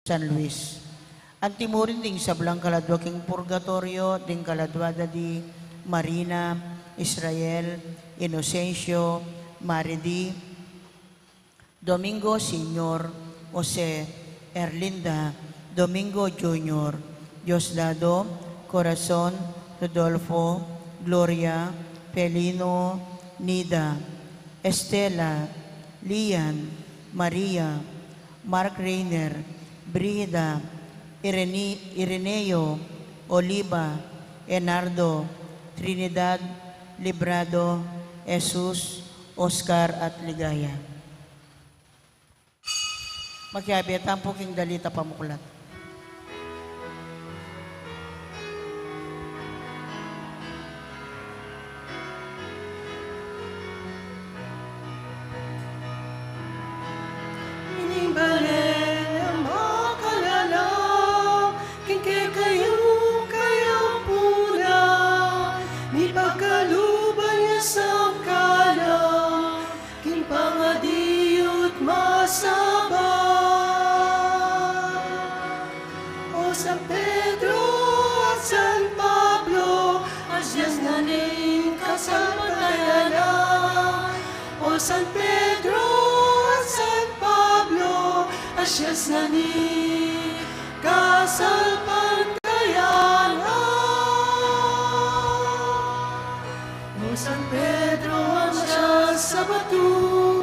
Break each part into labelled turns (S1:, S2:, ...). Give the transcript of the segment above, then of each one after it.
S1: San Luis. Ang timurin ding sablang kaladwa king purgatorio, ding kaladwada di Marina, Israel, Inocencio, Maridi, Domingo Senior, Jose, Erlinda, Domingo Junior, Diosdado, Corazon, Rodolfo, Gloria, Pelino, Nida, Estela, Lian, Maria, Mark Reiner, Brida, Ireneo, Oliva, Enardo, Trinidad, Librado, Jesus, Oscar at Ligaya. Magkiyabiyatan po king dalita pamuklat.
S2: San Pedro at San Pablo, asyas na ning kasampatayanan. O San Pedro at San Pablo, asyas na ning kasampatayanan. O San Pedro asyas sa batu,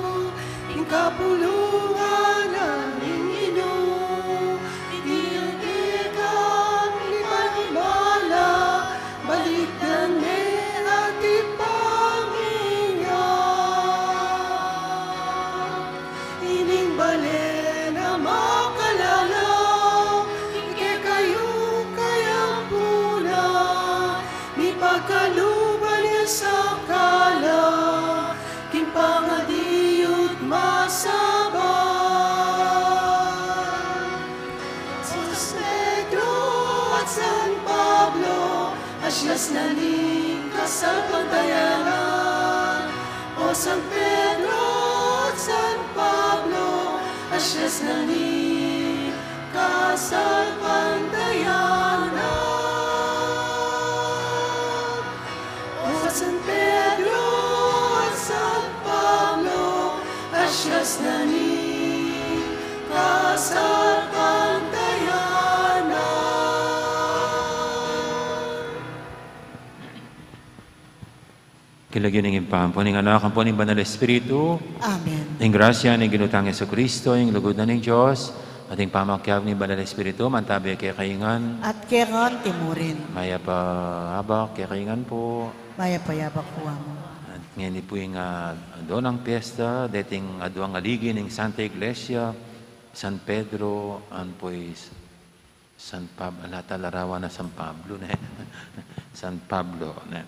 S2: ing kapulungan ng Ginoo. Pagkaluban niya sa kala, king pangadiyot masabay. San Pedro at San Pablo, asyas na ning kasampatayanan. O San Pedro at San Pablo, asyas na ning kasampatayanan. San Pedro at San Pablo, asyas na ni kasampatayanan.
S3: Kilagyan ng impampo, ng anak ang po ng Banal Espiritu.
S1: Amen.
S3: Ng grasya ng ginutang Jesucristo, yung lugod na ng Diyos, ating pamakyag ng Banal Espiritu, mantabi kay kaingan.
S1: At keron timurin,
S3: Maya pa habak kay kaingan po.
S1: maya payabak po mo.
S3: At ngayon po yung doon ang piyesta, dating aduang aligi ng Santa Iglesia, San Pedro, an po San Pablo, alata larawan na San Pablo, ne? San Pablo, ne?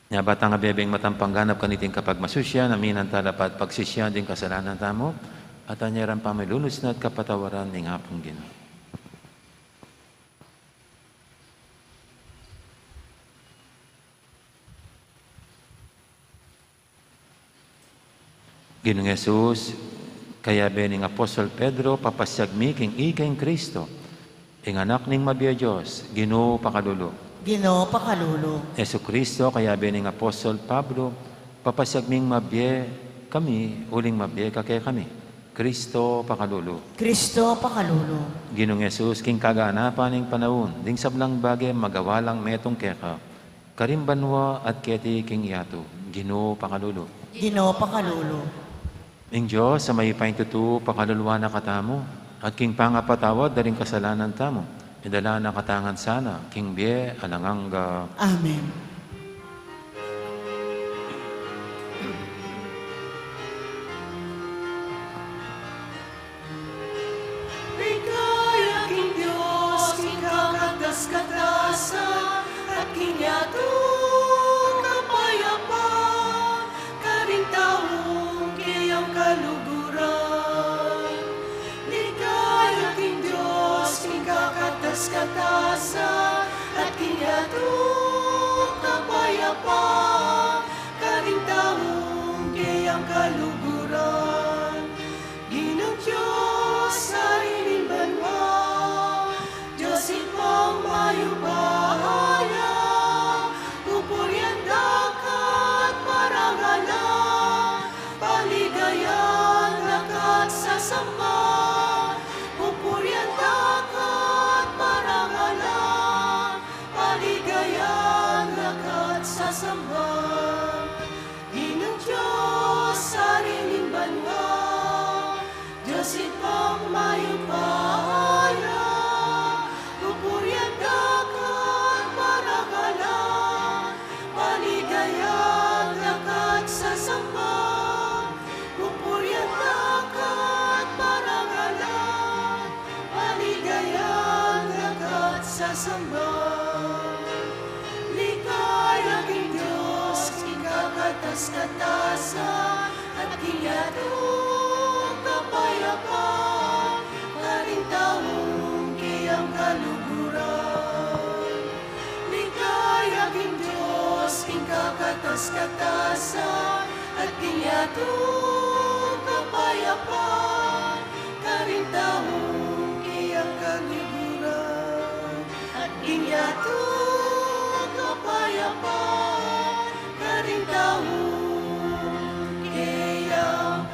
S3: Nya batang abebeng matampangganap kaniting kapag masusya, naminan talapat pagsisya din kasalanan tamo, at anyaran pa may lunos na at kapatawaran ng hapong Ginoo. Ginoong Jesus, kaya bening Apostol Pedro, papasyagmi king ikaing Kristo, ing anak ning mabiya Diyos, Ginoo pakalulo.
S1: Ginoo pakalulo.
S3: Yesu Kristo, kaya bening Apostol Pablo, papasyagming mabiya kami, uling mabiya kakay kami. Kristo pakalulo.
S1: Kristo pakalulo.
S3: Ginoong Jesus, king kaganapan ning panahon, ding sablang bagay magawalang metong keka, karimbanwa at keti king yato, Ginoo pakalulo.
S1: Ginoo pakalulo.
S3: Ing Diyos, sa may paintutu, pakaluluwa na katamo, at king pangapatawad, daring kasalanan tamo, idala na katangan sana, king biye, alanganga.
S1: Amen.
S2: Ligaya king Diyos, king kakatas-katasan, at king yato kapayapaan, karintaong kiyang kaluguran. Ligaya king Diyos, king kakatas-katasan, at king yato tu kapayapaan, karintahong iyang kaliburan. At inya tu kapayapaan, karintahong iyang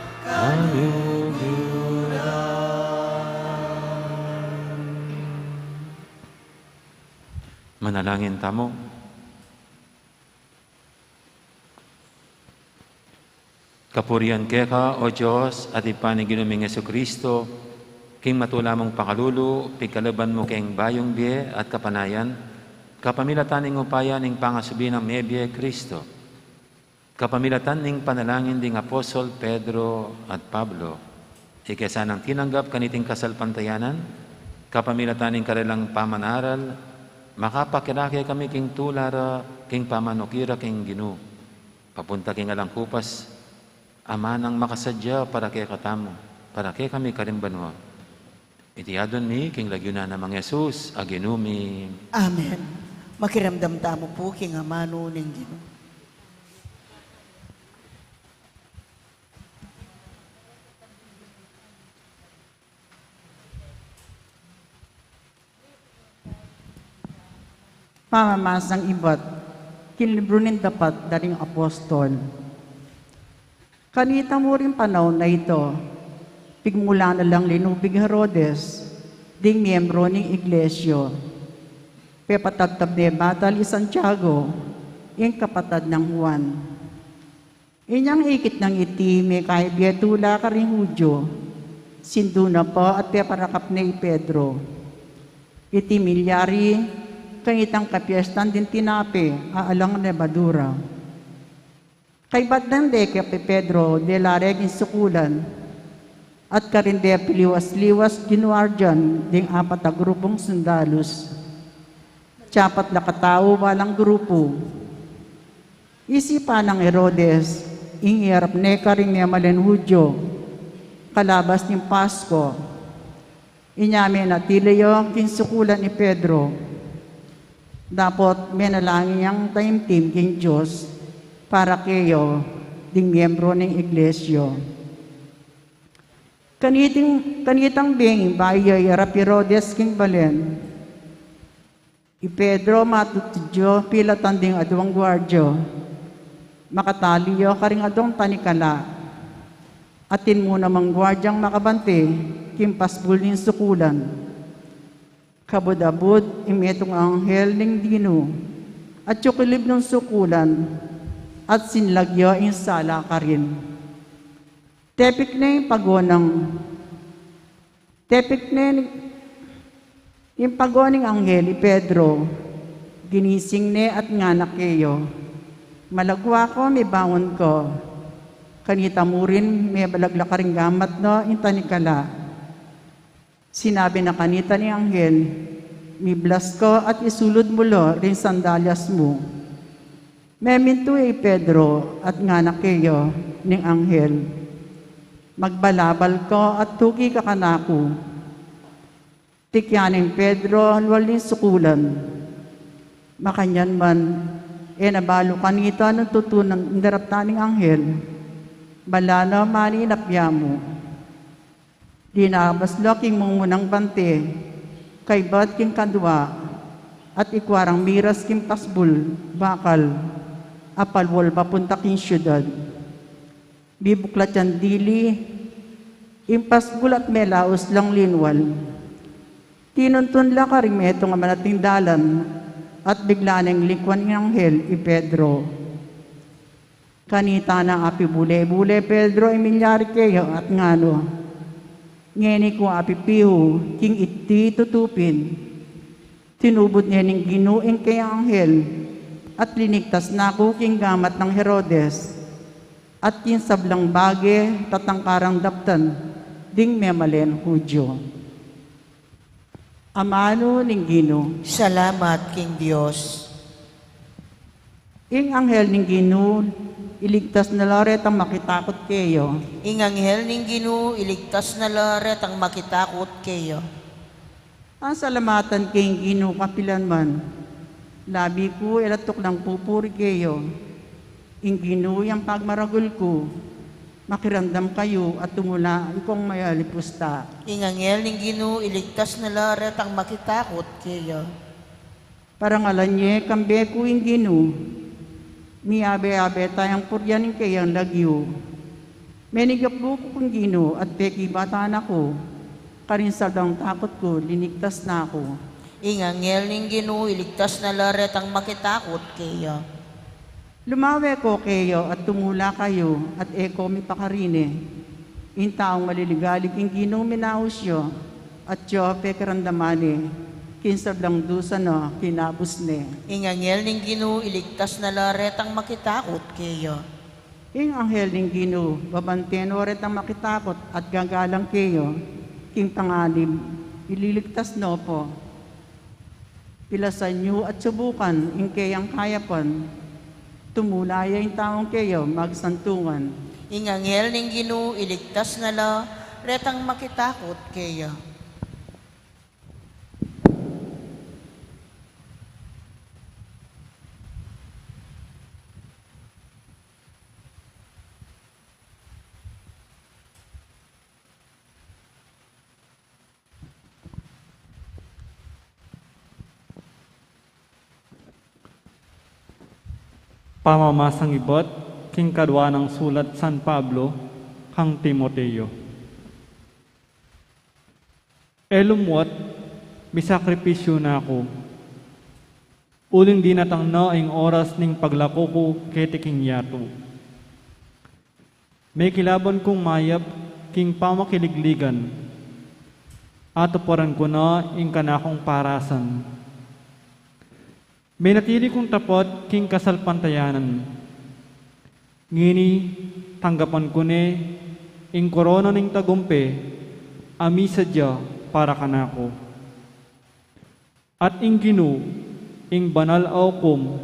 S3: Manalangin tamo. Kapurian keka, O Diyos, at ipanig ginuming Jesucristo, king matula mong pakalulu, pigkalaban mo keng bayong biye at kapanayan, kapamilatan ning upaya ning pangasubi ng mebye Kristo, kapamilatan ning panalangin ding Apostol Pedro at Pablo, ikesa ng tinanggap kaniting kasalpantayanan, kapamilatan ning kanilang pamanaral, makapakirake kami king tulara, king pamanukira king Ginu, papunta king alang kupas, Ama nang makasadya para kay katamo, para kay kami karimbanwa. Itiyadon ni king lagyunan namang Yesus, aginumi.
S1: Amen. Makiramdam tamo po king amano ning Ginoo.
S4: Pamamasang iba't kinlibro nin dapat daring apostol. Kanita mo rin panahon na ito, pigmula na lang linubig Herodes, ding miyembro ng iglesia. Pepatagtab ni Batal i Santiago, yung kapatad ng Juan. Inyang ikit ng iti, may kaibiyatula ka rin Hudyo, sinduna po at peparakap ni Pedro. Iti milyari, kangitang kapiestan din tinapi, aalang nebadura. Kay Batdande kay Pedro de la Regin Sukulan at karinde piliwas-liwas ginuardian ding apat na grupong sundalos. Tiyapat na katao walang grupo. Isipan ng Herodes, ingirap ne karing niya malen Hudyo, kalabas ng Pasko. Inyame na tilayo kinsukulan ni Pedro. Dapat menalangin niyang taimtim king Diyos, para kayo, ding miyembro ng iglesia. Kanitang bing bayo yarap Herodes king balen. I Pedro matutudyo pilatan ding adwang gwardyo. Makataliyo karing adwang tanikala. Atin mo namang gwardyang makabante, kimpasbul ning sukulan. Kabud-abud imetong anghel ning Dino, at yukilib ng sukulan, at sinlagyo yung sala ka rin. Tepik na yung pagoning anghel, Pedro, ginising ne at nganak kayo. Malagwa ko, may bangon ko. Kanita mo rin, may balagla ka rin gamat no, yung tanikala. Sinabi na kanita ni anghel, may blas ko at isulod mo lo rin sandalyas mo. Meminto Pedro at nganak kayo ning anghel. Magbalabal ko at tuki ka kanako. Tikyaning Pedro walin sukulan. Makanyan man, nabalo kanita ng tutunang indaraptaning anghel. Balana mani inapya mo. Dinabaslo king mong munang bante, kay bat king kadwa, at ikwarang miras king pasbul, bakal, apalwal papunta king syudad. Bibuklat yan dili, impasbul at melaos lang linwal. Tinuntun la ka rin meto nga manating dalan, at bigla ng likwan ng anghel, Pedro. Kanita na api bule-bule, Pedro, imilyari kayo at ngano. Ngeni ko api piho, king iti tutupin. Tinubod niya ng ginuing kay anghel, at linigtas na ko king gamat ng Herodes, at king sablang bage, tatangkarang daptan, ding memalen Hudyo. Amano ning Gino.
S1: Salamat king Dios.
S4: Ing anghel ning Gino, iligtas na laret ang makitakot kayo.
S1: Ing anghel ning Ginoo, iligtas na laret ang makitakot kayo.
S4: Ang salamatan king Gino kapilan man, labi ko ilatok ng pupuri kayo. Ing Gino yung pagmaragul ko, Makirandam kayo at tumulaan kong may alipusta.
S1: Ingangel ning Ginoo iligtas na laret ang makitakot kayo.
S4: Parangalan niya kambe ko Gino. Miabe-abe tayang puryanin kayang lagyo. Menigaplo ko kung Gino at peki bataan ako. Karin sa dang takot ko, linigtas na ako.
S1: Ingangel ning Ginoo iligtas na laret ang makitakot kayo.
S4: Lumawe ko kayo at tumula kayo at eko mi pakarine. In taong maliligalig ing Ginoo minausyo at yo pekerandamani. Kinsab lang dusa no, kinabus ne.
S1: Ingangel ning Ginoo iligtas na laret ang makitakot kayo.
S4: Ing anghel ning Ginoo, babanten oret ang makitakot at gagalang kayo. King panganib, ililigtas no po. Pilasan nyo at subukan, ing kayang kayapan. Tumulaya yung taong kayo, magsantungan.
S1: Ingangel ning Ginoo iligtas na laret ang makitakot kayo.
S5: Pamamasang ibot, king kadwa ng sulat San Pablo, kang Timoteo. Elumwat, misakripisyo na ako. Uling di natang na ang oras ning paglako ko ketiking yato. May kilaban kong mayap, king pamakiligligan. Ato paran ko na ing kanakong parasan. May natili kong tapot king kasalpantayanan. Ngini, tanggapan ko ne, ing korona ning tagumpe, ami sadya para kanako. At ing Ginoo, ing banal aukom,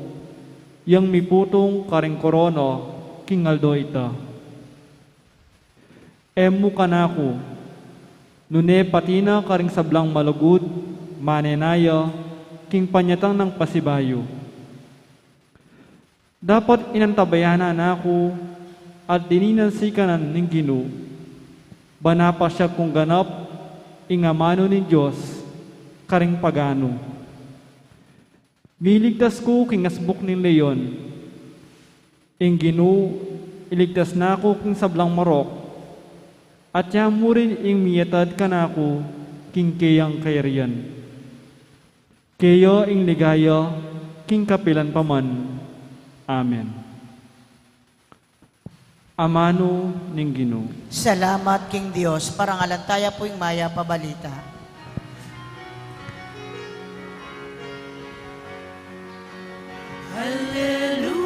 S5: yang miputong karing korona, king aldo ita. Emu kanako, nune patina karing sablang malugod, manenaya, king panyatang ng pasibayo. Dapat inantabayanan ako at dininasikanan ng Ginoo. Banapa siya kung ganap, ingamano ni Diyos, karing pagano. Miligtas ko king asbuk ni leon. Ing Ginoo, iligtas na ako king sablang marok, at yamu rin ing miyatad ka na ako king kayang kairian. Kayo ing ligaya, king kapilan paman. Amen. Amano ning Ginoo.
S1: Salamat king Dios, parangalan tayo po yung maya pabalita.
S2: Hallelujah,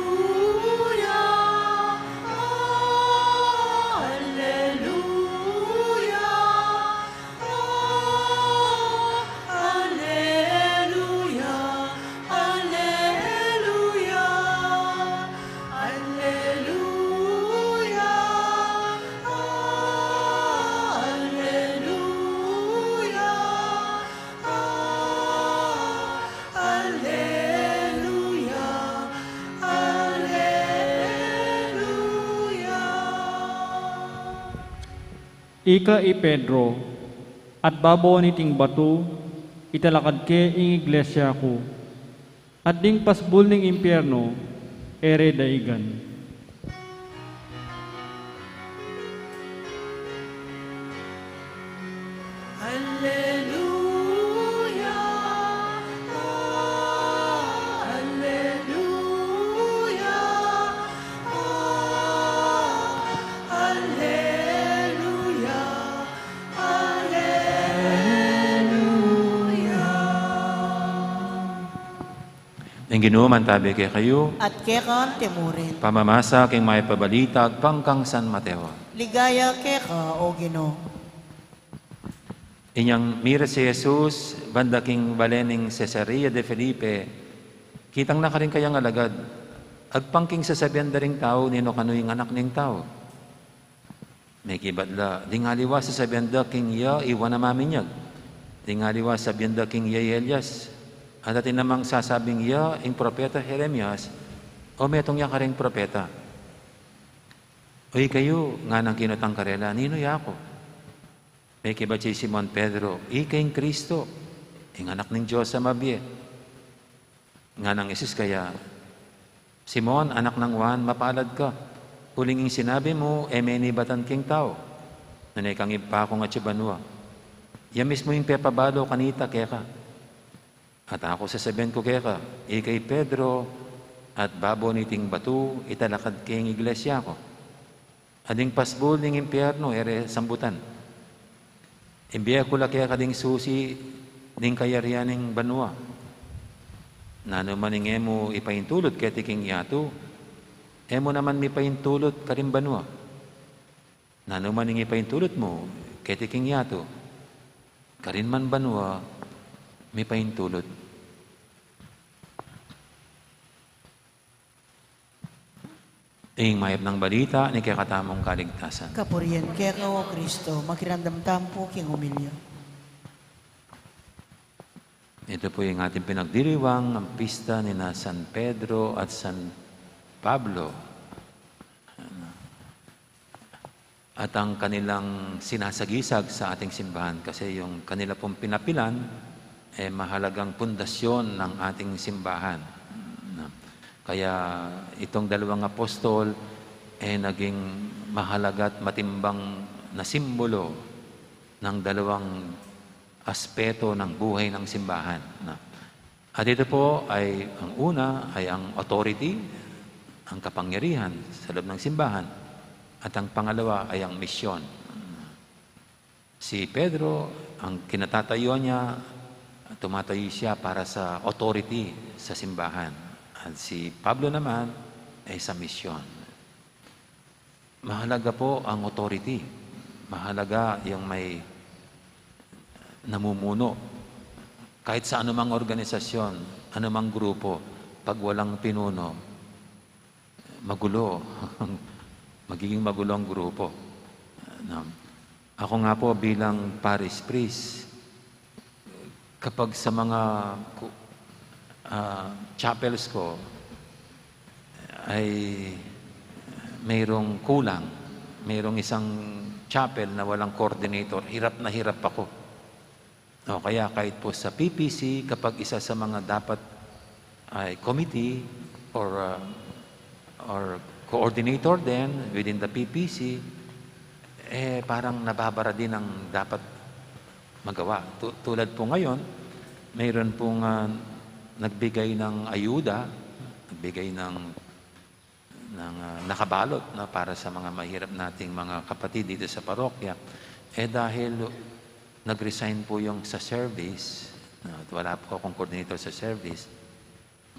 S2: oh, hallelujah, oh, hallelujah, hallelujah, hallelujah, oh, hallelujah, oh, hallelujah, hallelujah.
S5: Ika i Pedro, at babaw ni ting bato, italakad ke ing iglesia ko, at ding pasbul ning impyerno, ere daigan.
S2: Hallelujah, oh, hallelujah, oh, hallelujah, hallelujah.
S3: Ang Ginoo man tabi kay kayo,
S1: At kekan timurin.
S3: pamamasa king may pabalita pangkang San Mateo.
S1: Ligaya keka, o Ginoo.
S3: Inyang mira si Jesus, banda king balening Cesarea de Felipe, kitang nakaring kayang alagad, agpangking sasabihan da ring tao, nino kanoy ng anak ning tao. May kibadla, di nga liwa sasabihan da king ya, iwan na maminyag. Di nga liwa sabihan da king ya Elias. At atin namang sasabing ya, ing propeta Jeremias, o metong ya karing propeta. Uy kayo, nga nang kinutang karela, nino yako? May kiba si Simon Pedro, ikaing Kristo, ing anak ng Diyos sa mabye. Nga nang Isus kaya, Simon, anak ng Juan, mapalad ka. Huling ing sinabi mo, many batan king tao. Nanay kang ipa ko nga tsibanwa. Ya mismo yung pepabalo kanita keka. At ako sasabihin ko keka, ikay Pedro, at babo niting batu, italakad king iglesia ko. Ading pasbol ng impyerno, ere sambutan. Imbiya ko kaya kading susi, ding kayarian ng banwa. Nano maning emo ipaintulot kaya tiking yato, emo naman mi paintulot karim banwa. Nano maning ipaintulot mo, kaya tiking yato, karin man banwa, mi paintulot. Ing mayap ng balita ni kakatamong kaligtasan.
S1: Kapurian kaya ka o Kristo, makiramdam po king humilyo.
S3: Ito po yung ating pinagdiriwang, ang pista ni na San Pedro at San Pablo. At ang kanilang sinasagisag sa ating simbahan kasi yung kanila pong pinapilan mahalagang pundasyon ng ating simbahan. Kaya itong dalawang apostol naging mahalaga at matimbang na simbolo ng dalawang aspeto ng buhay ng simbahan. At ito po ay, ang una ay ang authority, ang kapangyarihan sa loob ng simbahan. At ang pangalawa ay ang misyon. Si Pedro, ang kinatatayuan niya, tumatayo siya para sa authority sa simbahan. At si Pablo naman ay sa misyon. Mahalaga po ang authority. Mahalaga yung may namumuno. Kahit sa anumang organisasyon, anumang grupo, pag walang pinuno, magulo. Magiging magulo ang grupo. Ako nga po bilang parish priest, kapag sa mga chapels ko ay mayroong kulang, mayroong isang chapel na walang coordinator, hirap na hirap ako. O kaya kahit po sa PPC, kapag isa sa mga dapat ay committee or coordinator din within the PPC, parang nababara din ang dapat magawa. Tulad po ngayon, mayroon pong nagbigay ng ayuda, nagbigay ng nakabalot na para sa mga mahirap nating mga kapatid dito sa parokya. Dahil nag-resign po yung sa service, at wala po akong coordinator sa service,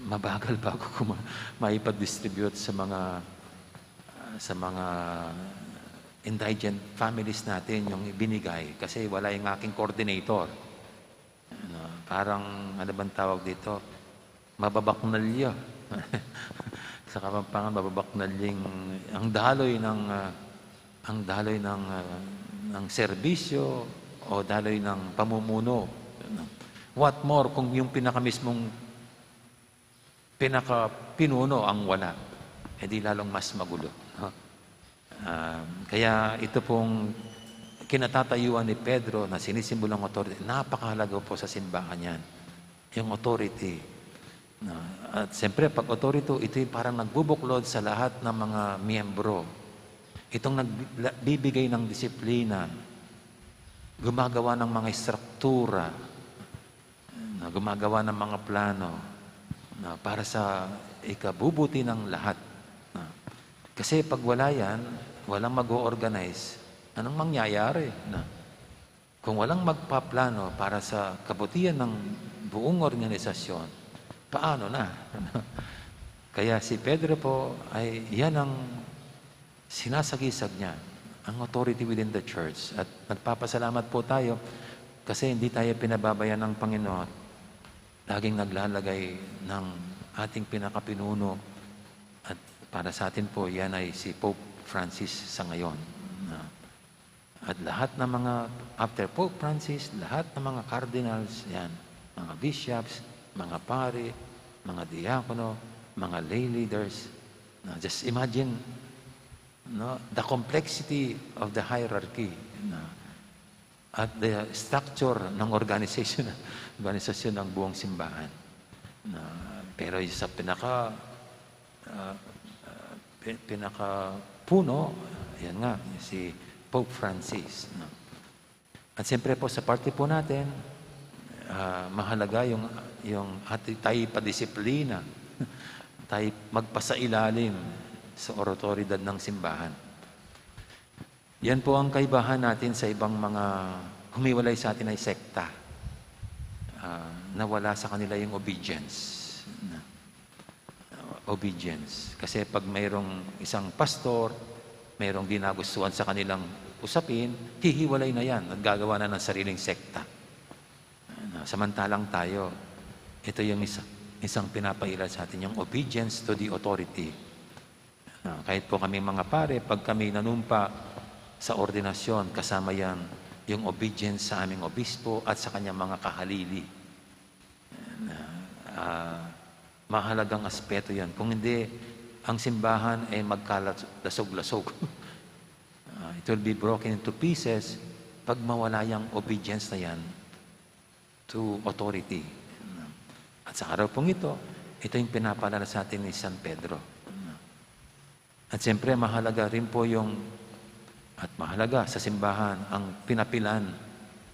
S3: mabagal pa ako maipag-distribute sa mga indigent families natin yung ibinigay kasi wala yung aking coordinator. Parang, ano bang tawag dito? Mababaknalya. Sa Kapampangan, mababaknalying ang daloy ng serbisyo o daloy ng pamumuno. What more kung yung pinaka-pinuno ang wala? Di lalong mas magulo. Kaya ito pong kinatatayuan ni Pedro na sinisimbolang authority, napakahalaga po sa simbahan yan. Yung authority. At siyempre, pag authority, ito yung parang nagbubuklod sa lahat ng mga miyembro. Itong nagbibigay ng disiplina, gumagawa ng mga struktura, gumagawa ng mga plano para sa ikabubuti ng lahat. Kasi pag wala yan, walang mag-o-organize, anong mangyayari? Kung walang magpaplano para sa kabutihan ng buong organisasyon, paano na? Kaya si Pedro po ay yan ang sinasagisag niya, ang authority within the church. At nagpapasalamat po tayo kasi hindi tayo pinababayan ng Panginoon. Laging naglalagay ng ating pinakapinuno. At para sa atin po, yan ay si Pope Francis sa ngayon. At lahat ng mga, after Pope Francis, lahat ng mga cardinals, yan, mga bishops, mga pari, mga diakono, mga lay leaders. Just imagine, no, the complexity of the hierarchy, no, at the structure ng organisasyon ng buong simbahan. No, pero sa pinaka-puno, yan nga, si Pope Francis. No. At siyempre po sa party po natin, mahalaga yung tayo padisiplina, tayo magpasailalim sa otoridad ng simbahan. Yan po ang kaibahan natin sa ibang mga humiwalay sa atin ay sekta. Nawala sa kanila yung obedience. Obedience. Kasi pag mayroong isang pastor, mayroong dinagustuhan sa kanilang usapin, hihiwalay na yan at gagawa na ng sariling sekta. Samantalang tayo, ito yung isang pinapairal sa atin, yung obedience to the authority. Kahit po kami mga pare, pag kami nanumpa sa ordinasyon, kasama yan yung obedience sa aming obispo at sa kanyang mga kahalili. Mahalagang aspeto yan. Kung hindi, ang simbahan ay magkalasog-lasog. It will be broken into pieces pag mawala yung obedience na yan to authority. At sa araw pong ito yung pinapaalala sa atin ni San Pedro. At siyempre, mahalaga rin po mahalaga sa simbahan ang pinapilan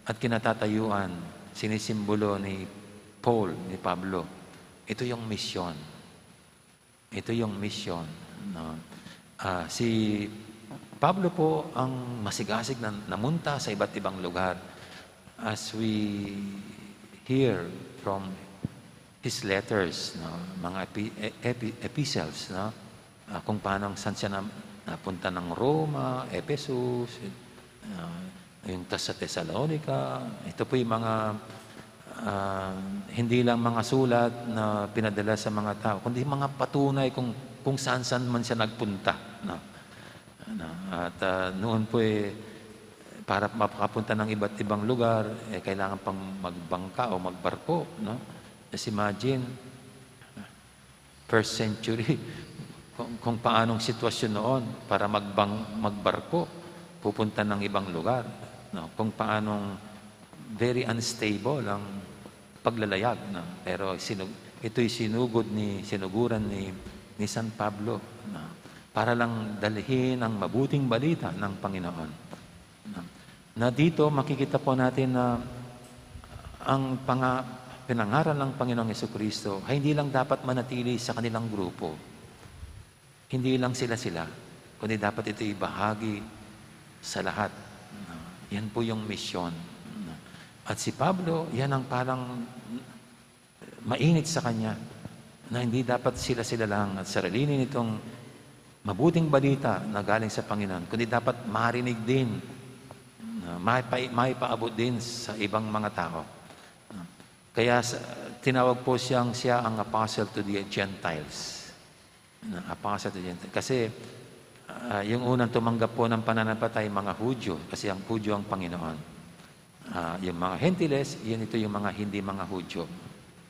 S3: at kinatatayuan, sinisimbolo ni Paul, ni Pablo. Ito yung misyon. Ito yung misyon. No? Si Pablo po ang masigasig na namunta sa iba't ibang lugar. As we hear from his letters, no? Mga epistles, no? Kung paano saan siya napunta ng Roma, Ephesus, yung sa Thessalonica. Ito po yung mga hindi lang mga sulat na pinadala sa mga tao, kundi mga patunay kung saan man siya nagpunta. No? At noon po para makapunta ng iba't ibang lugar, kailangan pang magbangka o magbarko. No? Just imagine, first century, kung paanong sitwasyon noon para magbarko, pupunta ng ibang lugar. No? Kung paanong very unstable ang paglalayag. No? Pero ito'y sinuguran ni San Pablo. No? Para lang dalhin ang mabuting balita ng Panginoon. No? Na dito makikita po natin na ang pinangaral ng Panginoong Jesucristo ay hindi lang dapat manatili sa kanilang grupo. Hindi lang sila, kundi dapat ito ibahagi sa lahat. Yan po yung misyon. At si Pablo, yan ang parang mainit sa kanya na hindi dapat sila lang at sarilinin itong mabuting balita na galing sa Panginoon, kundi dapat marinig din, maipaabot din sa ibang mga tao. Kaya tinawag po siya ang apostle to the Gentiles. Apostle to the Gentiles. Kasi yung unang tumanggap po ng pananampalatay, mga Hudyo, kasi ang Hudyo ang Panginoon. Yung mga Gentiles, ito yung mga hindi mga Hudyo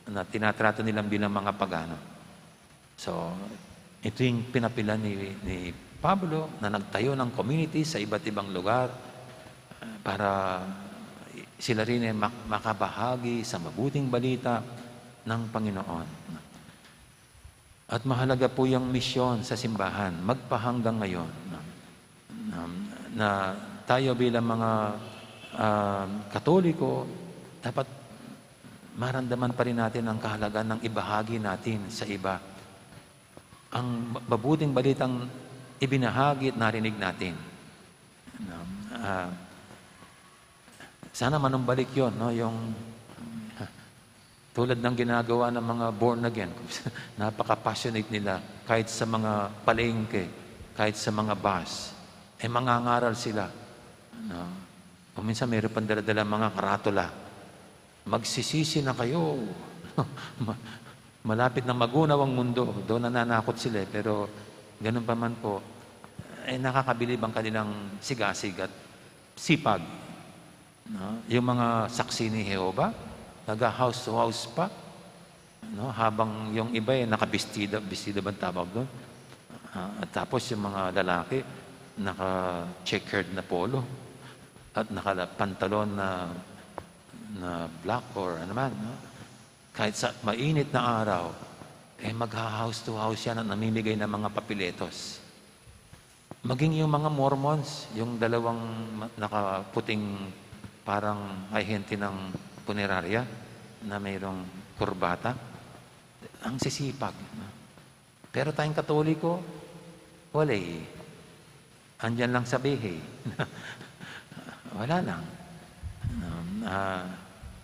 S3: na tinatrato nilang bilang mga pagano. So, ito yung pinapilan ni Pablo na nagtayo ng community sa iba't ibang lugar para sila rin ay makabahagi sa mabuting balita ng Panginoon. At mahalaga po yung misyon sa simbahan, magpahanggang ngayon na tayo bilang mga Katoliko, dapat maramdaman pa rin natin ang kahalagaan ng ibahagi natin sa iba. Ang mabuting balitang ibinahagi at narinig natin. Sana manumbalik yun, no? Yung tulad ng ginagawa ng mga born again. Napaka-passionate nila. Kahit sa mga palengke, kahit sa mga bus, mangangaral sila. No? O minsan mayroon pang dala-dala mga karatula. Magsisisi na kayo. Malapit na magunaw ang mundo. Doon nananakot sila. Pero ganun pa man po, nakakabilib ang kanilang sigasig at sipag. No? Yung mga saksi ni Jehovah, naga-house to house pa. No? Habang yung iba nakabistida ba tawag doon? At tapos yung mga lalaki, naka-checkered na polo at naka-pantalon na black or ano man, no? Kahit sa mainit na araw, mag-house to house yan at namimigay ng mga papiletos. Maging yung mga Mormons, yung dalawang nakaputing parang ahente ng punerarya na mayroong kurbata, ang sisipag. Pero tayong Katoliko, wala eh. Andyan lang sa bihe. Wala lang.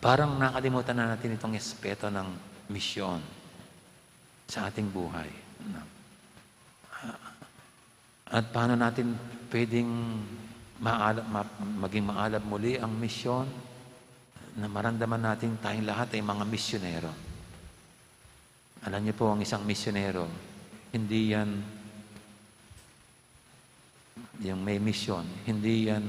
S3: Parang nakalimutan na natin itong espeto ng misyon sa ating buhay. At paano natin pwedeng maging maalab muli ang misyon na maramdaman natin tayong lahat ay mga misyonero. Alam niyo po, ang isang misyonero, hindi yan yung may misyon, hindi yan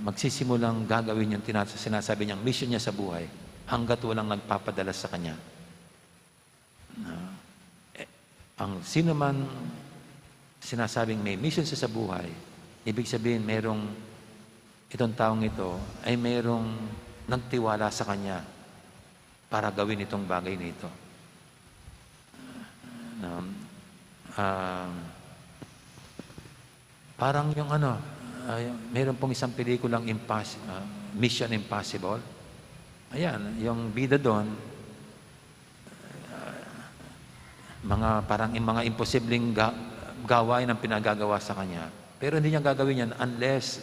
S3: magsisimulang gagawin yung sinasabi niyang mission niya sa buhay hanggat walang nagpapadala sa kanya. Ang sino man sinasabing may mission siya sa buhay, ibig sabihin itong taong ito ay mayroong nagtiwala sa kanya para gawin itong bagay na ito. Parang yung mayroon pong isang pelikulang Mission Impossible. Ayan, yung bida doon, parang mga imposibleng gawain ang pinagagawa sa kanya. Pero hindi niya gagawin yan unless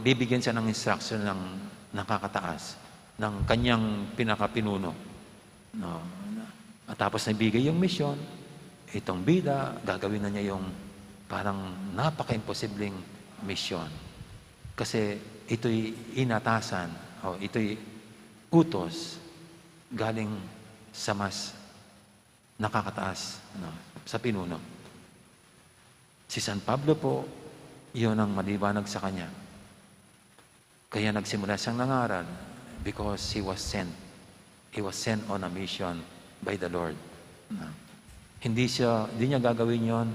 S3: bibigyan siya ng instruction ng nakakataas, ng kanyang pinakapinuno. No? At tapos nabigay yung mission, itong bida, gagawin na niya yung parang napaka-imposibleng mission. Kasi ito'y inatasan, o ito'y utos galing sa mas nakakataas, sa pinuno. Si San Pablo po, iyon ang maliwanag sa kanya. Kaya nagsimula siyang nangaral because he was sent. He was sent on a mission by the Lord. Hindi niya gagawin yon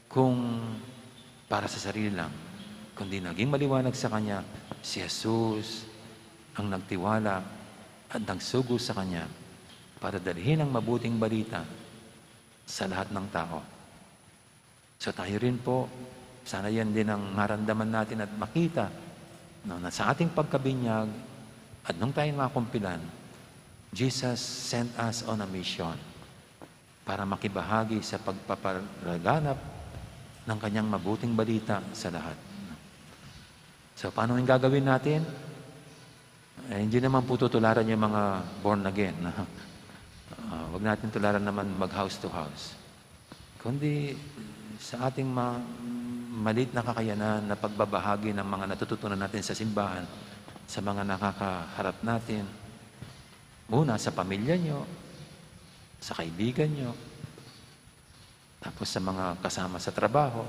S3: kung para sa sarili lang, kundi naging maliwanag sa kanya, si Jesus ang nagtiwala at nagsugo sa kanya para dalhin ang mabuting balita sa lahat ng tao. So tayo rin po, sana yan din ang maramdaman natin at makita na sa ating pagkabinyag at nung tayo makumpilan, Jesus sent us on a mission para makibahagi sa pagpapalaganap ng kanyang mabuting balita sa lahat. So, paano yung gagawin natin? Hindi naman po tutularan yung mga born again. Huwag natin tularan naman mag-house to house. Kundi sa ating maliit na kakayanan na pagbabahagi ng mga natututunan natin sa simbahan, sa mga nakakaharap natin, una sa pamilya nyo, sa kaibigan nyo, tapos sa mga kasama sa trabaho.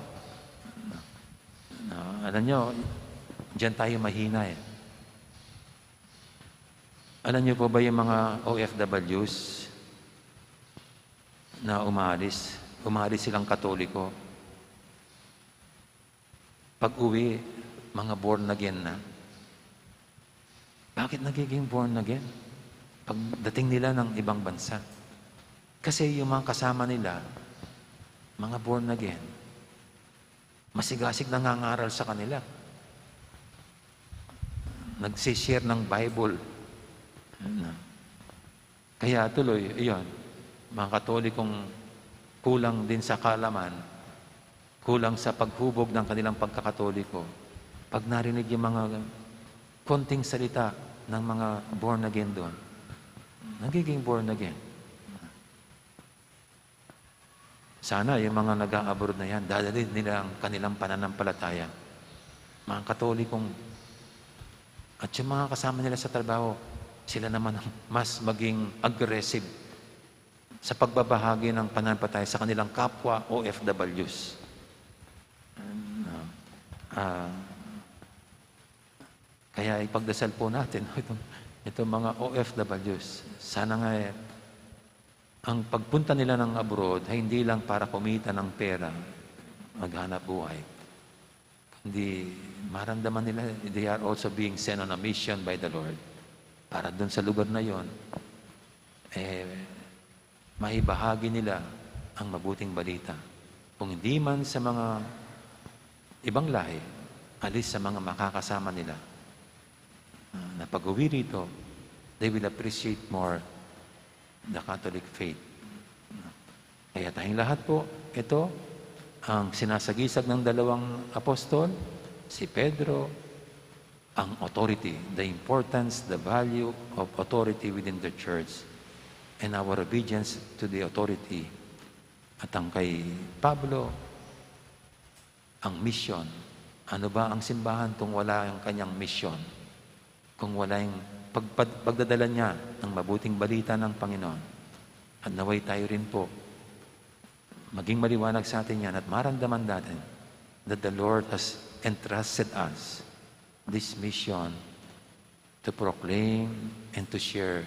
S3: Alam nyo, diyan tayo mahina eh. Alam nyo po ba yung mga OFWs na umalis silang Katoliko? Pag-uwi, mga born again na. Bakit nagiging born again? Pagdating nila ng ibang bansa. Kasi yung mga kasama nila, mga born again, masigasig nangangaral sa kanila. Nagsishare ng Bible. Kaya tuloy, iyon, mga Katolikong kulang din sa kaalaman, kulang sa paghubog ng kanilang pagkakatoliko. Pag narinig yung mga konting salita ng mga born again doon, nagiging born again. Sana yung mga nag-a-abroad na yan, dadalhin nila ang kanilang pananampalataya. Mga Katolikong, at yung mga kasama nila sa trabaho, sila naman ang mas maging aggressive sa pagbabahagi ng pananampalataya sa kanilang kapwa OFWs. Kaya ipagdasal po natin itong mga OFWs. Sana nga ang pagpunta nila ng abroad ay hindi lang para kumita ng pera, maghanap buhay. Hindi maramdaman nila, they are also being sent on a mission by the Lord. Para doon sa lugar na yon, maibahagi nila ang mabuting balita. Kung hindi man sa mga ibang lahi, alis sa mga makakasama nila na pag-uwi rito, they will appreciate more the Catholic faith. Kaya tayong lahat po, ito ang sinasagisag ng dalawang apostol, si Pedro, ang authority, the importance, the value of authority within the church, and our obedience to the authority. At ang kay Pablo, ang mission. Ano ba ang simbahan kung wala ang kanyang mission? Kung wala yung pagdadala niya ng mabuting balita ng Panginoon. At naway tayo rin po, maging maliwanag sa atin yan at maramdaman natin that the Lord has entrusted us this mission to proclaim and to share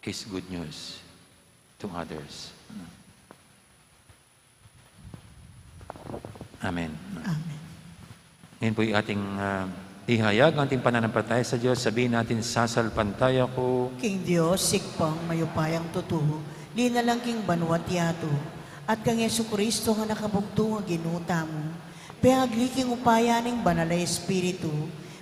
S3: His good news to others. Amen.
S1: Amen.
S3: Ngayon po yung ating ihayag, ang ating pananampalataya sa Diyos. Sabihin natin, sasalpantaya ko.
S1: King Diyos, sikpang mayupayang tutuho, di na lang king banwat yato, at kang Yesu Kristo nga nakabugto nga ginuta mo. Peagliking upayaning banal na Espiritu,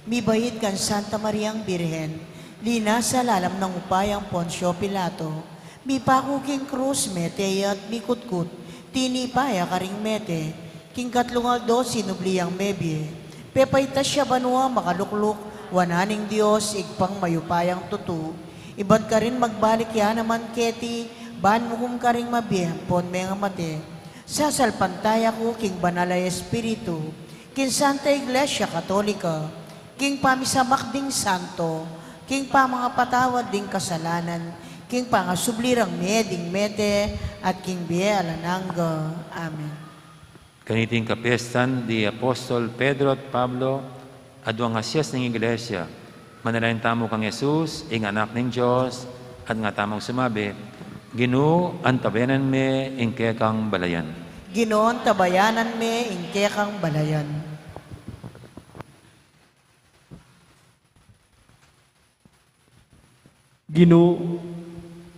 S1: mibayit kan Santa Mariang Birhen, lina sa lalam ng upayang Poncio Pilato, mi pakuking krus mete at mikutkut, tinipaya karing mete, king katlungal do sinubliyang mebye, pepayta siya banwa makalukluk, wananing Diyos igpang mayupayang tutu, ibat ka rin magbalik ya naman keti, ban mo kung ka rin mabiyang pon mga mate, sasalpantaya ko king banal na Espiritu, king Santa Iglesia Katolika, king pamisamakding santo, king pa mga patawad ding kasalanan, king pangasublirang meding mete, at king biyalanangga. Amen.
S3: Kaniting kapiestan, di Apostol Pedro at Pablo, adwang asyas ng Iglesia, manalayin tamo kang Jesus, ing anak ng Diyos, at nga tamang sumabi, Ginoo, antabayanan me, ingke kang balayan.
S1: Ginoon tabayanan me, ingke kang balayan.
S5: Ginoo,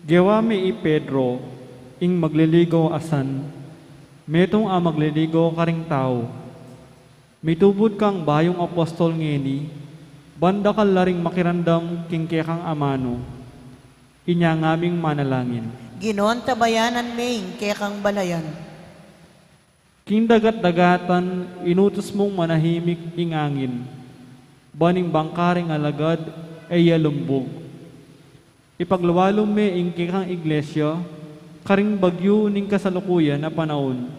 S5: gawa mi i Pedro, ing magliligaw asan, metong magliligaw karing tao. Mitubod kang bayong apostol ngeni, banda kal laring makirandam king kekang amano, inya ngaming manalangin.
S1: Ginoon tabayanan me, ingke kang balayan.
S5: King dagat-dagatan, inutos mong manahimik ing angin, baning bangkaring alagad ay yalumbog. Ipagluwalom me ing kekang iglesia, karing bagyo ning kasalukuyan na panahon,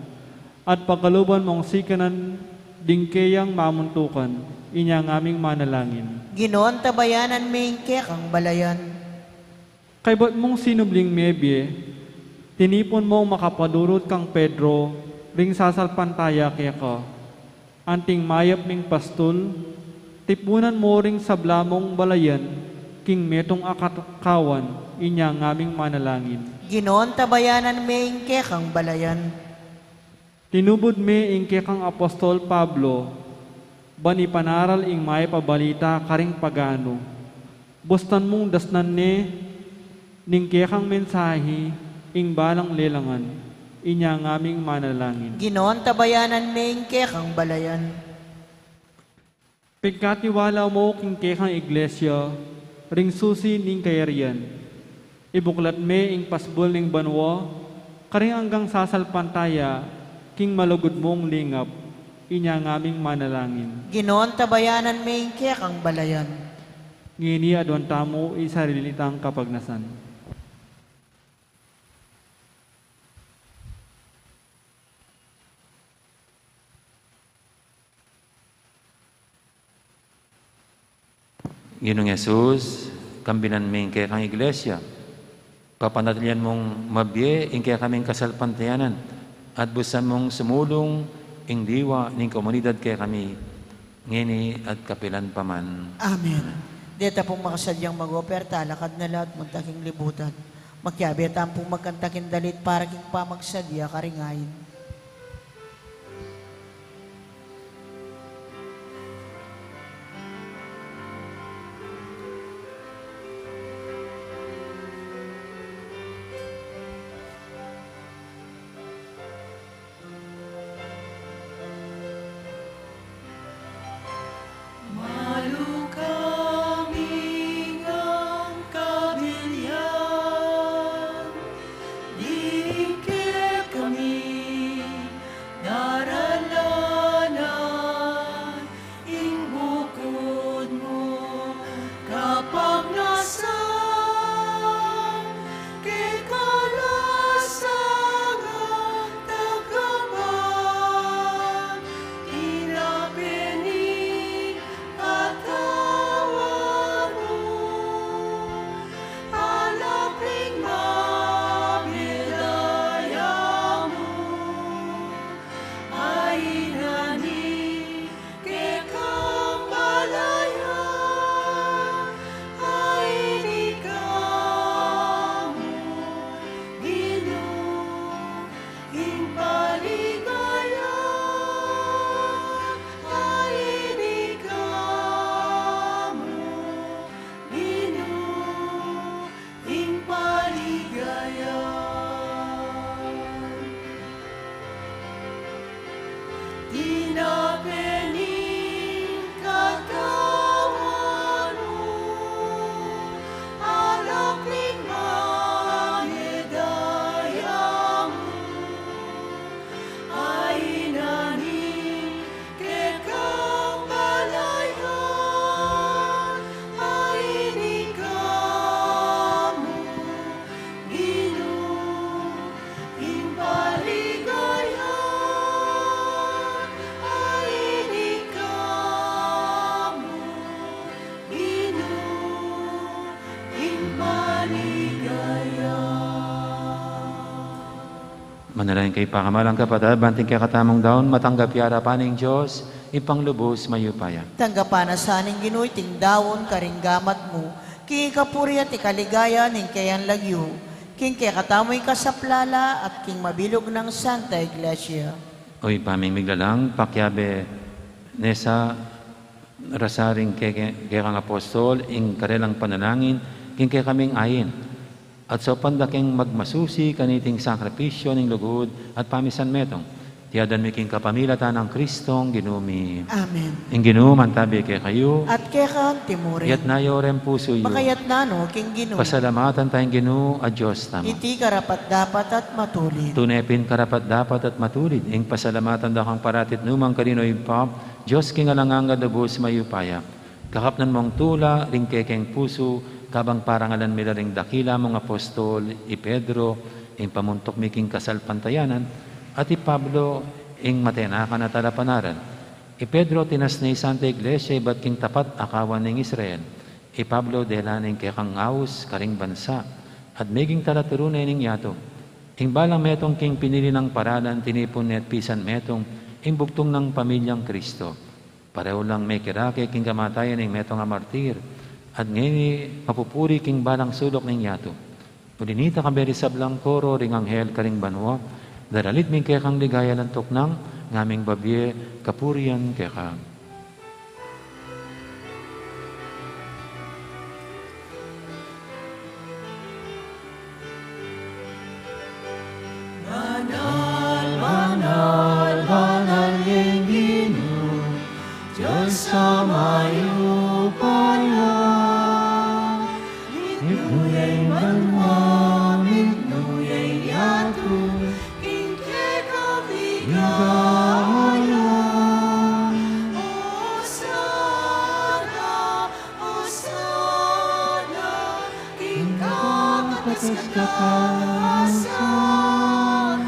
S5: at pagkaluban mong sikanan ding kayang mamuntukan, inya ngaming manalangin.
S1: Ginoon tabayanan me, ingke kang balayan.
S5: Kay ba't mong sinubling mebye, tinipon mong makapadurot kang Pedro, ring sasalpantaya kaya ka. Anting mayap ning pastol, tipunan mo ring sablamong balayan, king metong akakawan, inya ngaming manalangin.
S1: Ginoon tabayanan me, ingke kang balayan.
S5: Tinubod me ingke kang Apostol Pablo, bani panaral ing may pabalita karing pagano. Bustan mong dasnan ne, ning kekang mensahe, ing balang lelangan, inya ngaming manalangin.
S1: Ginoon tabayanan me, ingke kang balayan.
S5: Pagkatiwala mo king kekang iglesia, ring susi ning kayarian. Ibuklat me ing pasbol ning banwa, karing hanggang sasalpantaya, king malugod mong lingap, inya ngaming manalangin.
S1: Ginoon tabayanan me, ingke kang balayan.
S5: Ngini adwan tamo isarilitang kapagnasan.
S3: Ginong Jesus, kambinan ming kaya kang iglesia. Papanatilian mong mabye, ing kaya kaming kasalpantayanan. At busan mong sumulong, ing diwa, ning komunidad kaya kami, ngini at kapilan paman.
S1: Amen. Deta pong makasadyang mag-operta, lakad na lahat, magtaking libutan. Magkyabetan pong magkantakin dalit para king pamagsadya karingayin.
S2: maligaya.
S3: Manalangin kay pakamalang kapatid, banting kay katamong daon, matanggap yara paning Diyos, ipanglubos mayupaya.
S1: Tanggapan na sa aning Ginoy, tingdawon, karinggamat mo, king kapuri at ikaligaya, ning kayan lagyo, king kaya katamoy kasaplala, at king mabilog ng Santa Iglesia.
S3: Oy pamimiglalang, pakyabe, nesa, rasaring kay kang apostol, ing karelang panalangin, king kay kaming ayin. At sa pandaking magmasusi, kaniting sakripisyo ng lugod, at pamisan metong, tiyadan mi king kapamilatan ng Kristong ginumi.
S1: Amen.
S3: Ing ginuman tabi kay kayo,
S1: At kaya kang timuri,
S3: yat nayo ren puso yo.
S1: makayat na no, king Ginoy,
S3: Pasalamatan tayong ginu, a Diyos tama.
S1: iti karapat dapat at matulid.
S3: Tunepin karapat dapat at matulid. Ing pasalamatan da kang paratit numang kanino'y pap, Diyos king alanganga dabos mayupaya. Kakapnan mong tula, ring kekeng puso, kabang parangalan mila ring dakila mong apostol, i Pedro, ing pamuntok miking kasal pantayanan, at i Pablo, ing matenakan at alapanaran. I Pedro tinas ni Santa Iglesia, ibat king tapat akawan ng Israel. I Pablo delaning kekang aus, karing bansa, at meging talaturunay ning yato. Ing balang metong king pinili ng paralan, tinipon net pisan metong, ing bugtong ng pamilyang Kristo. Pareho lang may kirake king kamatayan ng metong a martir, at ngayon mapupuri king balang sulok ng yato. Ulinita kaberi sablang koro ring anghel karing banwa, daralit ming kekang ligaya lantok ng ngaming babye kapurian kekang.
S2: Banal yang Ginoo, Diyos sa mayupaya. Nuyay banwa, nuyay yato, kingke kaligaya. Osana, Osana, king kakataskasan.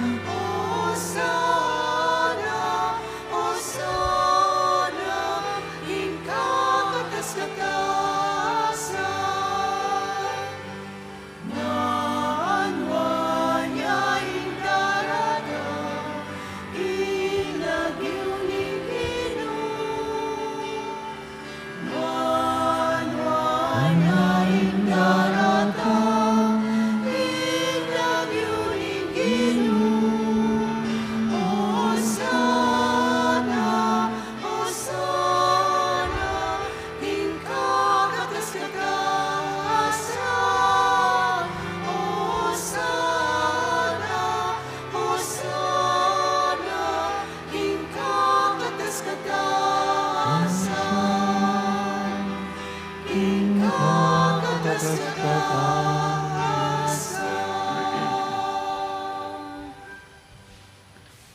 S2: Osana, Osana, king kakataskasan. Naanwanya indarada, inagyuning Ginoo. Naanwanya indarada, inagyuning Ginoo. Osana, Osana, king kakataskasan. Osana, Osana, king kakataskasan. King kakataskasan.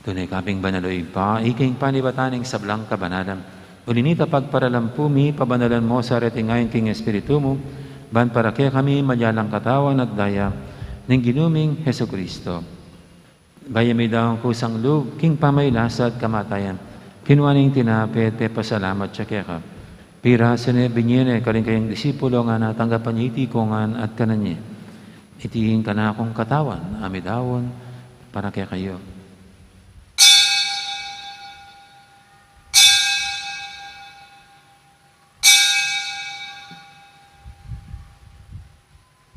S3: Tunay kaping banaloy pa, iking panibataning sablang kabanalan. Ulinita pagparalampumi, pabanalan mo sa retingayon king Espiritu mo, ban para kaya kami malyalang katawan at daya ng ginuming Heso Kristo. Baya may daong kusang lug, king pamaylasad kamatayan, kinuaning tinapit, te pasalamat siya kaya ka. Pira sine binyene, kaling kayang disipulo nga natanggapan niya itikongan at kananye. Itihin ka na akong katawan, amidawon, para kaya kayo.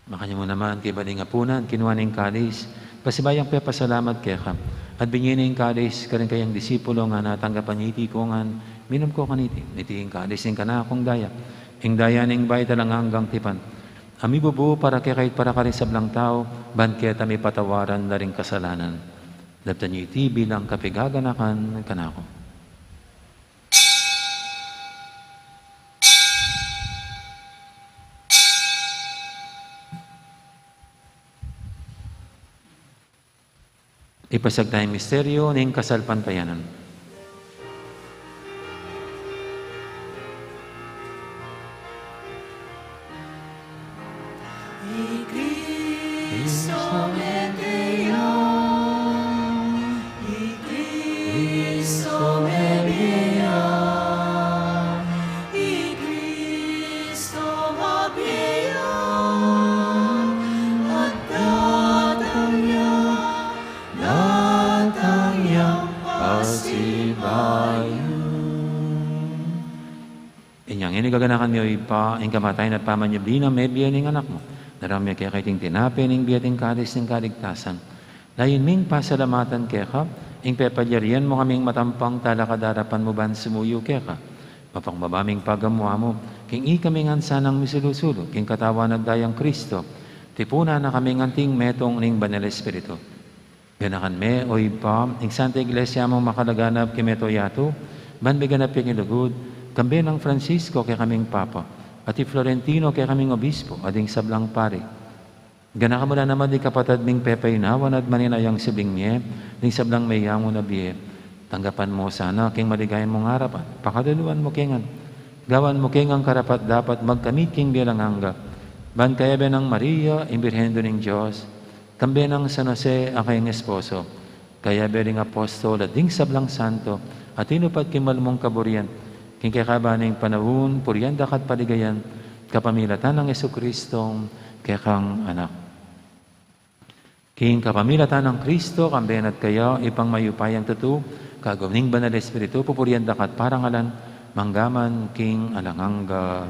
S3: Makanya mo naman kay baling apunan, kinuha ng kalis, pasibayang pasalamat kaya ka. At binyin ng kalis, karing kayang disipulo nga natanggapan niya itikongan, minum ko kaniti, itiing kalis ng kana akong daya. Ing daya ng bay talang hanggang tipan. Ami bubu para kaya kahit para ka rin sablang tao, ban kaya tami patawaran na rin kasalanan. Dabtan niyo iti bilang kapigaganakan kanako. Ipasag tayong misteryo ng kasalpantayanan.
S2: Cristo medeo, Cristo medea, Cristo mabea,
S3: gaganakan niyo pa, ang kamatay na pamanyabli na may biyan ng anak mo. Naramya kaya kaiting tinapin, ang biyating kadis ng kaligtasan. Layin ming pasalamatan kaya ka, ang pepalyarian mo kaming matampang talakadarapan mo ban sumuyo kaya ka. Mapangbabaming pagamuha mo, king ikaming ansanang misulusulo, king katawan nagdayang Kristo, tipuna na kaming anting metong ning Banal Espiritu. Ganakan me, oy pa, ing Santa Iglesia mong makalaganap kimeto yato, ban biganap yung ilugod, kambi ng Francisco kay kaming Papa, at i Florentino kay kaming Obispo, ading sablang pare. Ganakan mo na naman di kapatad ming Pepe inawan at maninayang sibling niya, ding sablang mayamo na biye. Tanggapan mo sana, king maligayan mong harapan, pakadaluan mo kingan. Gawan mo kingang karapat dapat magkamit king bilang hangga. Ban kaya be ng Maria, imbirhendo ng Diyos, kambi ng San Jose, aking esposo, kaya be ring apostol at ding sablang santo, at inupad kimalmong kaburian, king kakabaning panahon, puryanda kat paligayan, kapamilatan ng Jesucristong kekang anak. King kapamilatan ng Kristo, kambihan at kayo, ipang mayupayang tutu, kagawning Banal Espiritu, pupuryanda kat parangalan, manggaman king alanganga.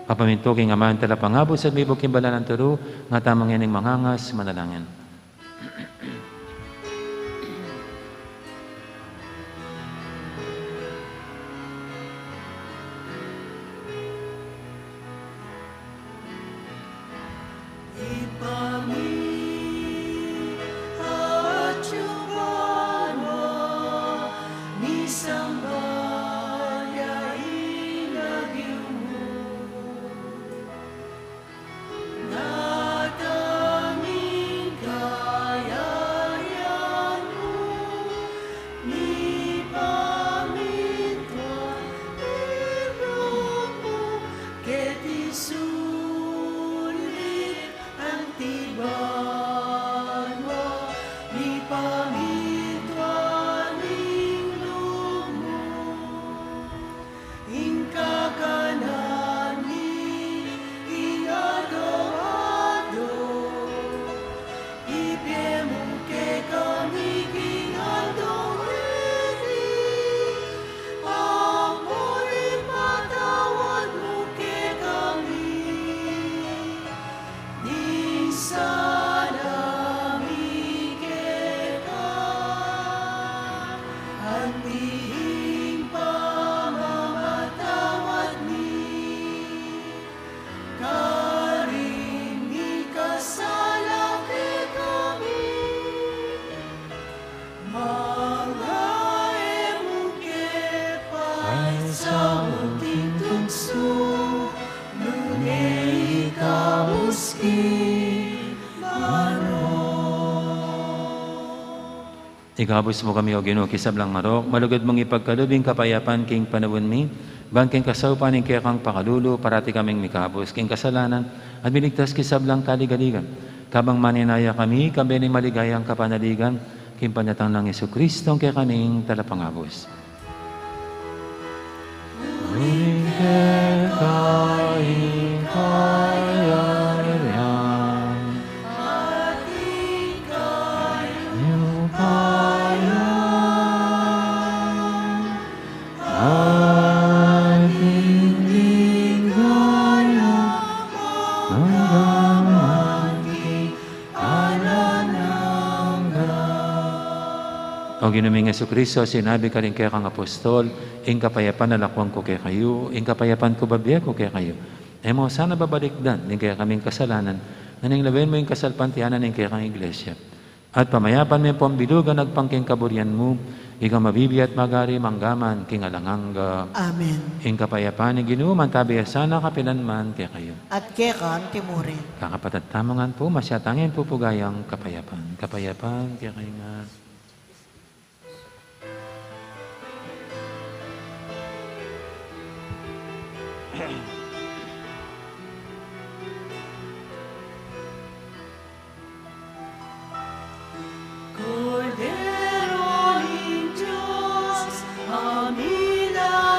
S3: Papaminto king amahan tala pangabot sa libog kimbala ng turo, nga tamang yan ng mangangas, manalangin. Igabos mo kami o Ginoo kisablang marok, malugod mong ipagkalubing kapayapan king panawon mi, ban king kasawpan ning kaya kang pakalulu, parati kaming mikabos, king kasalanan, at miligtas kisablang kaligaligan. Kabang maninaya kami, kambi ni maligayang kapanaligan, king panyatang ng Jesucristo, kaya kaming talapangabos. O ginuming Jesucristo, sinabi ka rin kaya kang apostol, ing kapayapan na lakwang ko kaya kayo, ing kapayapan ko babiya ko kaya kayo. Mo, sana babalikdan, ning kaya kaming kasalanan, naning labayin mo yung kasalpantianan ning kaya kang iglesia. At pamayapan mo yung pambilugan, nagpangking kaburian mo, ikaw mabibi at magari, manggaman, king alanganga.
S1: Amen.
S3: Ing kapayapan ni Ginoo, mantabiya sana kapilanman kaya kayo.
S1: At kekan timurin.
S3: Kakapatad tamangan po, masyatangin po pugayang kapayapan. Kapayapan kaya kayo nga.
S2: Cordero ng Diyos, amila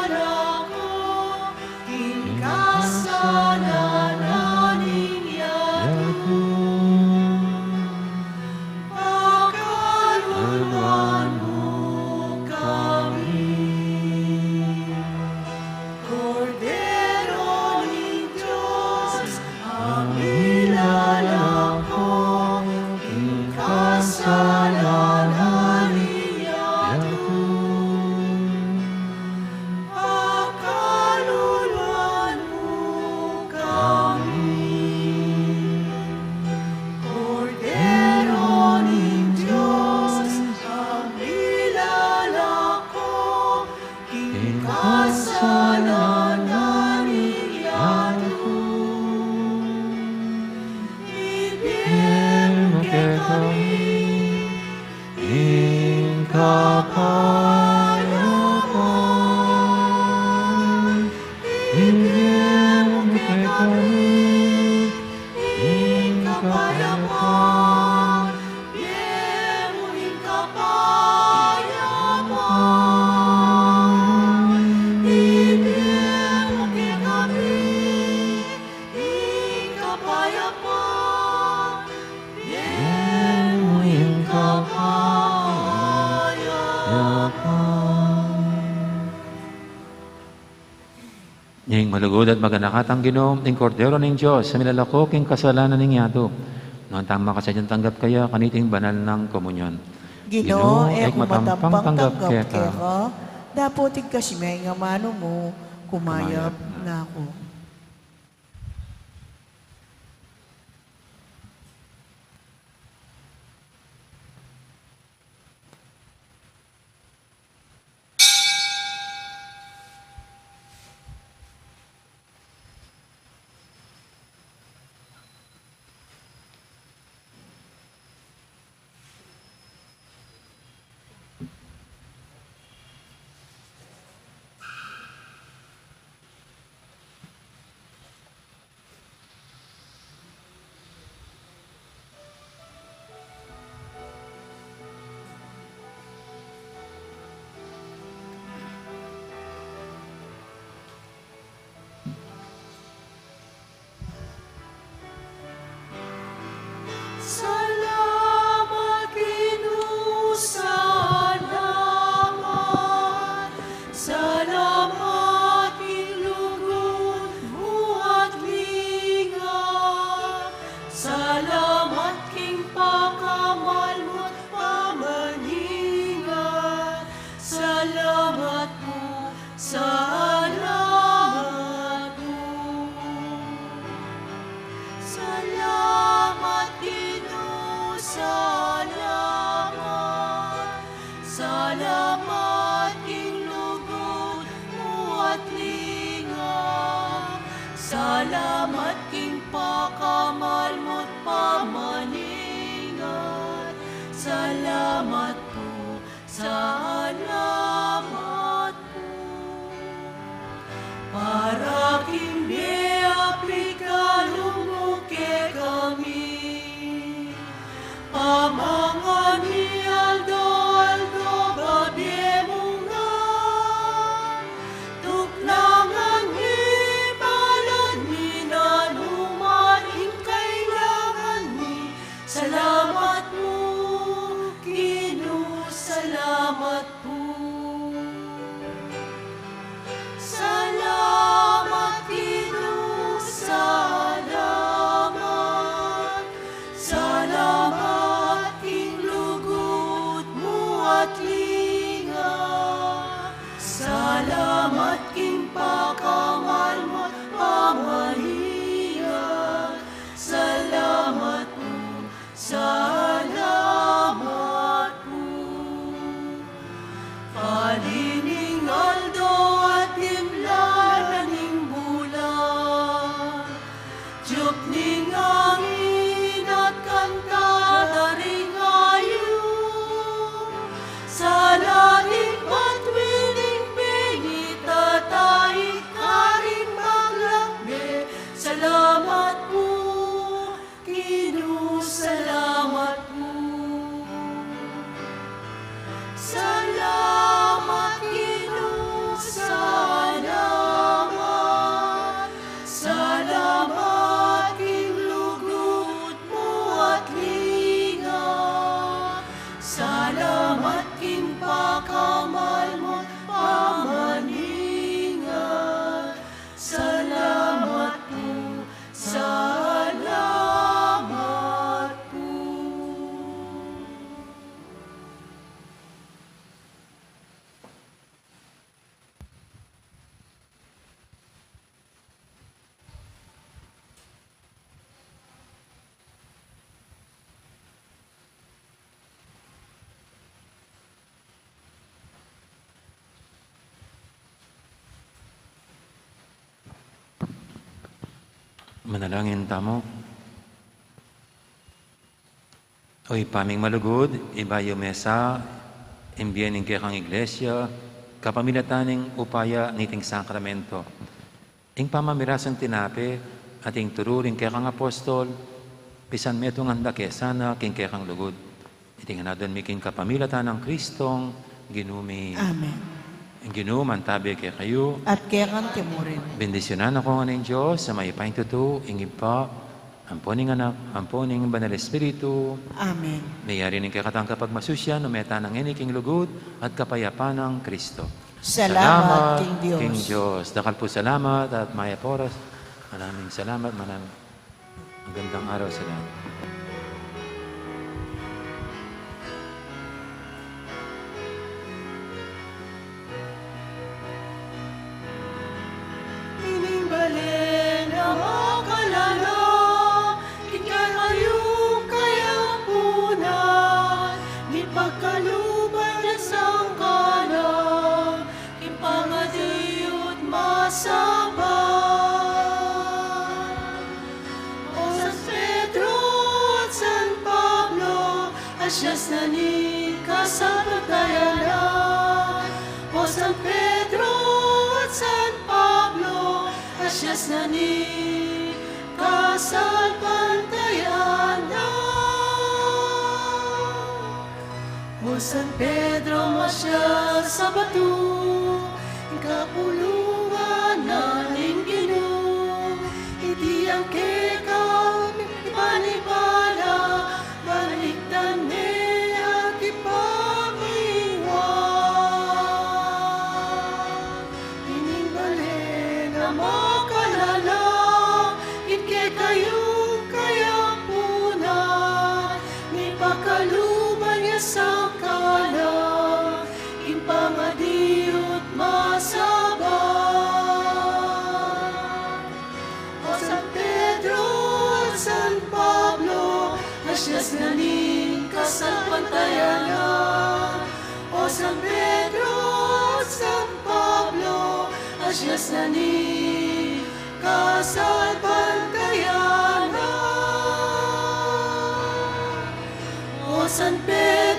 S2: ibigay mo kay kami, ing kapayapaan, bigay mo ing kapayapaan, ibigay mo kay kami, ing kapayapaan, bigay mo ing kapayapaan.
S3: Ning malugod at maganakatang Ginom, ing kordero ning Diyos, sa milalako king kasalanan ning yato. Noon tama ka sa dyan tanggap kaya, kaniting banal ng komunyon.
S1: Ginoo,
S3: ek
S1: matampang tanggap
S3: kaya
S1: kaya ka, dapotig kasi may nga mano mo, kumayap na ako.
S2: Salamat, Ginoo, salamat. Salamat, ilugod mo at linga. Salamat, king pakamal mo't pamaningan. Salamat po, salamat po. Salamat, Ginoo, salamat. Salamat, king lugod mo at linga. Salamat, king pakamal mo't pamaningan. Salamat po, salamat po. Para kini aplikalong ke kami, pamangan ni Aldo babye munga, tuklangan ni balon ni nanuman ing kailangan ni. Salamat mo, Ginoo, salamat po. Salamat, Ginoo, salamat. Salamat, king lugod mo at linga. Salamat, king pakamal mo't pamahinga. Salamat po, salamat po. Palining Aldo at timlanan ning bulan, Diyok ning angin at kantada ring ayo, sa lalim at wiling bingit at ay karing maglakbe. Salamat po, Ginoo, salamat po. Salamat, Ginoo, salamat. Salamat, king lugod mo at linga. Salamat, king pakamal mo't pamaningan. Salamat po, salamat po.
S3: Manalangin tamo. Oy, paming malugod, ibayo mesa, imbiyaning kaya kang iglesia, kapamilataning upaya ngiting sakramento. ing pamamirasang tinapi, ating tururing kaya kang apostol, pisan metong anda kesana, king kaya kang lugod. Itingan natin miking kapamilatan ng Kristong, ginumi.
S1: Amen.
S3: Ang ginuman tabi kay kayo,
S1: At kaya kang timurin.
S3: bendisyonan ako nga ng Diyos sa may pahintuto, ingib pa, amponing anak, amponing banal Espiritu,
S1: Amen.
S3: mayari ng kakatang kapag masusya, numeta ng iniking lugod at kapayapa ng Kristo.
S1: Salamat, King Diyos.
S3: King Diyos. Dakal po salamat at maya poras. Maraming salamat, maraming magandang araw sa lahat.
S2: Inimbalin ang makalala, ikayayong kayapunan, di pagkalubay na sangkalang, ipangadiyo't masabay. O San Pedro at San Pablo, asyas na ni kasapatayanan. O San Pedro at San Pablo, asyas na ni kasapatayanan. O San Pedro, masyas sa batu, ikapulungan na Ginoo, hindi ang kekaw, ipanibala, baliktan ni at ipamiwan. Inimbalin na makalala, itke kayong kayapunan, ni pakaluban niya sa kala, impangadiyo't masabay. O San Pedro at San Pablo, asyas na ning kasapantayanan. O San Pedro at San Pablo, asyas na ning kasapantayanan. O San Pedro